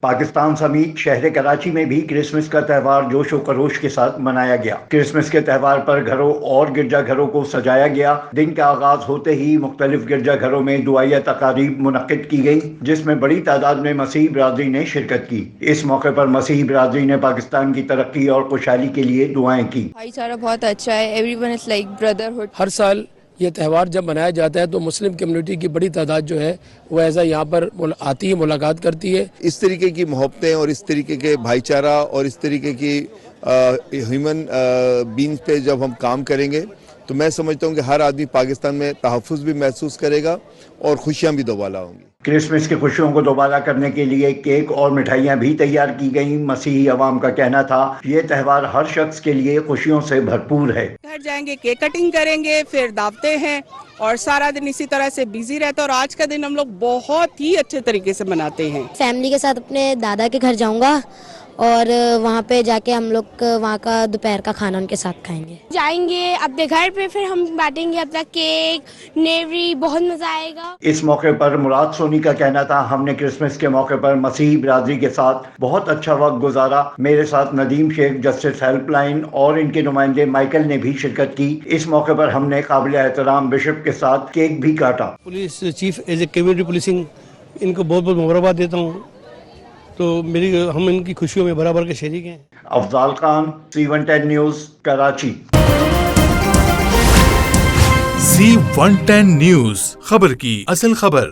پاکستان سمیت شہر کراچی میں بھی کرسمس کا تہوار جوش و خروش کے ساتھ منایا گیا۔ کرسمس کے تہوار پر گھروں اور گرجا گھروں کو سجایا گیا۔ دن کا آغاز ہوتے ہی مختلف گرجا گھروں میں دعائیہ تقاریب منعقد کی گئی، جس میں بڑی تعداد میں مسیحی برادری نے شرکت کی۔ اس موقع پر مسیحی برادری نے پاکستان کی ترقی اور خوشحالی کے لیے دعائیں کی۔ بھائی چارہ بہت اچھا ہے، everyone is like brotherhood. ہر سال یہ تہوار جب منایا جاتا ہے تو مسلم کمیونٹی کی بڑی تعداد جو ہے وہ ایسا یہاں پر آتی ہے، ملاقات کرتی ہے۔ اس طریقے کی محبتیں اور اس طریقے کے بھائی چارہ اور اس طریقے کی ہیومن بینز پہ جب ہم کام کریں گے تو میں سمجھتا ہوں کہ ہر آدمی پاکستان میں تحفظ بھی محسوس کرے گا اور خوشیاں بھی دوبالا ہوں گی۔ کرسمس کی خوشیوں کو دوبارہ کرنے کے لیے کیک اور مٹھائیاں بھی تیار کی گئیں۔ مسیحی عوام کا کہنا تھا یہ تہوار ہر شخص کے لیے خوشیوں سے بھرپور ہے۔ گھر جائیں گے، کیک کٹنگ کریں گے، پھر دعوتیں ہیں اور سارا دن اسی طرح سے بیزی رہتا ہے، اور آج کا دن ہم لوگ بہت ہی اچھے طریقے سے مناتے ہیں۔ فیملی کے ساتھ اپنے دادا کے گھر جاؤں گا اور وہاں پہ جا کے ہم لوگ وہاں کا دوپہر کا کھانا ان کے ساتھ کھائیں گے۔ جائیں گے اپنے گھر پہ، پھر ہم بانٹیں گے اپنا کیک، نیوری، بہت مزہ آئے گا۔ اس موقع پر مراد سونی کا کہنا تھا ہم نے کرسمس کے موقع پر مسیحی برادری کے ساتھ بہت اچھا وقت گزارا۔ میرے ساتھ ندیم شیخ جسٹس ہیلپ لائن اور ان کے نمائندے مائیکل نے بھی شرکت کی۔ اس موقع پر ہم نے قابل احترام بشپ کے ساتھ کیک بھی کاٹا۔ Police chief as a community policing ان کو بہت بہت مبارکباد دیتا ہوں، تو ہم ان کی خوشیوں میں برابر کے شریک ہیں۔ Afzal Khan, C110 news, Karachi. C110 news, خبر کی اصل خبر۔